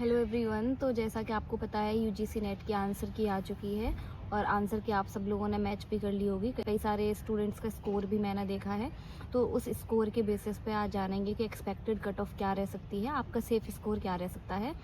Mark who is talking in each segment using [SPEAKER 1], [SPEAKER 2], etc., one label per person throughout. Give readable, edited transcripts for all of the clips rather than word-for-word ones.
[SPEAKER 1] Hello everyone. तो जैसा कि आपको पता है यूजीसी नेट की आंसर की आ चुकी है और आंसर की आप सब लोगों ने मैच भी कर ली होगी। कई सारे स्टूडेंट्स का स्कोर भी मैंने देखा है, तो उस स्कोर के बेसिस पे आज जानेंगे कि एक्सपेक्टेड कट ऑफ क्या रह सकती है, आपका सेफ स्कोर क्या रह सकता है।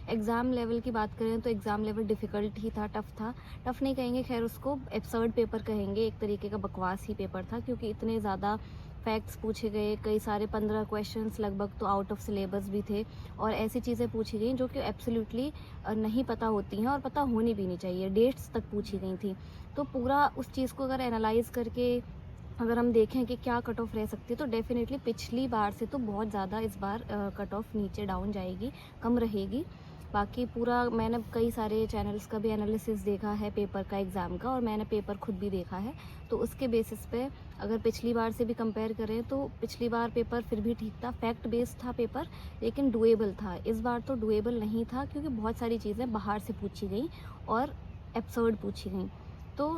[SPEAKER 1] एग्ज़ाम लेवल की बात करें तो एग्ज़ाम लेवल डिफ़िकल्ट ही था, टफ़ था। टफ़ नहीं कहेंगे, खैर उसको एब्सर्ड पेपर कहेंगे, एक तरीके का बकवास ही पेपर था, क्योंकि इतने ज़्यादा फैक्ट्स पूछे गए, कई सारे 15 क्वेश्चंस लगभग तो आउट ऑफ सिलेबस भी थे और ऐसी चीज़ें पूछी गई जो कि एब्सोल्युटली नहीं पता होती हैं और पता होनी भी नहीं चाहिए। डेट्स तक पूछी गई थी। तो पूरा उस चीज़ को अगर एनालाइज़ करके अगर हम देखें कि क्या कट ऑफ रह सकती है, तो डेफ़िनेटली पिछली बार से तो बहुत ज़्यादा इस बार कट ऑफ नीचे डाउन जाएगी, कम रहेगी। बाकी पूरा मैंने कई सारे चैनल्स का भी एनालिसिस देखा है पेपर का, एग्ज़ाम का, और मैंने पेपर खुद भी देखा है। तो उसके बेसिस पे अगर पिछली बार से भी कंपेयर करें तो पिछली बार पेपर फिर भी ठीक था, फैक्ट बेस्ड था पेपर, लेकिन डुएबल था। इस बार तो डुएबल नहीं था, क्योंकि बहुत सारी चीज़ें बाहर से पूछी गई और एब्सर्ड पूछी गई। तो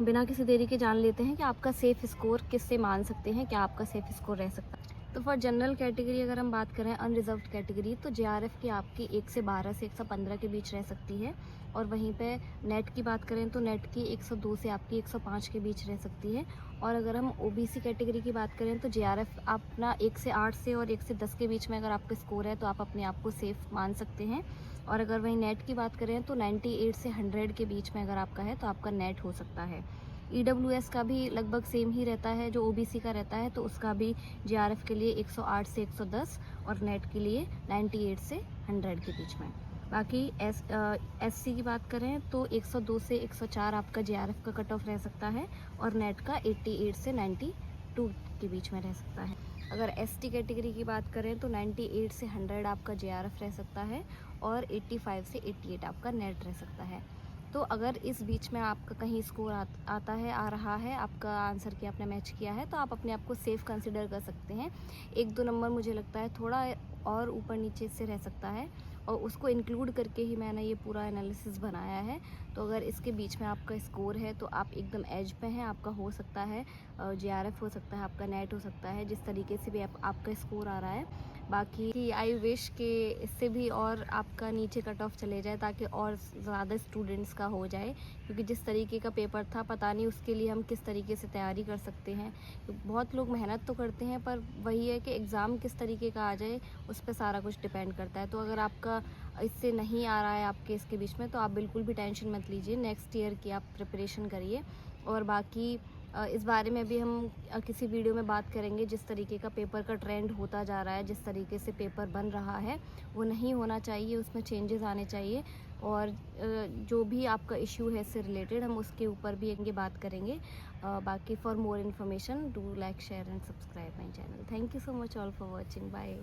[SPEAKER 1] बिना किसी देरी के जान लेते हैं कि आपका सेफ़ स्कोर किससे मान सकते हैं, क्या आपका सेफ़ स्कोर रह सकता है। तो फॉर जनरल कैटेगरी अगर हम बात करें, अनरिजर्व्ड कैटेगरी, तो जेआरएफ की आपकी 1 से 12 से 115 के बीच रह सकती है। और वहीं पे नेट की बात करें तो नेट की 102 से आपकी 105 के बीच रह सकती है। और अगर हम ओबीसी कैटेगरी की बात करें तो जेआरएफ अपना 1 से 8 से और 1 से 10 के बीच में अगर आपका स्कोर है तो आप अपने आप को सेफ़ मान सकते हैं। और अगर वहीं नेट की बात करें तो 98 से 100 के बीच में अगर आपका है तो आपका नेट हो सकता है। ईडब्ल्यूएस का भी लगभग सेम ही रहता है जो ओबीसी का रहता है, तो उसका भी जेआरएफ के लिए 108 से 110 और नेट के लिए 98 से 100 के बीच में। बाकी एससी की बात करें तो 102 से 104 आपका जेआरएफ का कट ऑफ रह सकता है और नेट का 88 से 92 के बीच में रह सकता है। अगर एसटी कैटेगरी की बात करें तो 98 से 100 आपका जेआरएफ रह सकता है और 85 से 88 आपका नेट रह सकता है। तो अगर इस बीच में आपका कहीं स्कोर आता है, आ रहा है, आपका आंसर की आपने मैच किया है, तो आप अपने आप को सेफ़ कंसिडर कर सकते हैं। 1-2 नंबर मुझे लगता है थोड़ा और ऊपर नीचे से रह सकता है, और उसको इंक्लूड करके ही मैंने ये पूरा एनालिसिस बनाया है। तो अगर इसके बीच में आपका स्कोर है तो आप एकदम एज पे हैं, आपका हो सकता है जेआरएफ हो सकता है, आपका नेट हो सकता है, जिस तरीके से भी आपका स्कोर आ रहा है। बाकी आई विश कि इससे भी और आपका नीचे कट ऑफ चले जाए, ताकि और ज़्यादा स्टूडेंट्स का हो जाए, क्योंकि जिस तरीके का पेपर था पता नहीं उसके लिए हम किस तरीके से तैयारी कर सकते हैं। बहुत लोग मेहनत तो करते हैं, पर वही है कि एग्ज़ाम किस तरीके का आ जाए उस पर सारा कुछ डिपेंड करता है। तो अगर आपका इससे नहीं आ रहा है आपके इसके बीच में, तो आप बिल्कुल भी टेंशन मत लीजिए, नेक्स्ट ईयर की आप प्रिपरेशन करिए। और बाकी इस बारे में भी हम किसी वीडियो में बात करेंगे। जिस तरीके का पेपर का ट्रेंड होता जा रहा है, जिस तरीके से पेपर बन रहा है, वो नहीं होना चाहिए, उसमें चेंजेस आने चाहिए। और जो भी आपका इश्यू है इससे रिलेटेड, हम उसके ऊपर भी आगे बात करेंगे। बाकी for more information do like share and subscribe my channel. Thank you so much all for watching. Bye.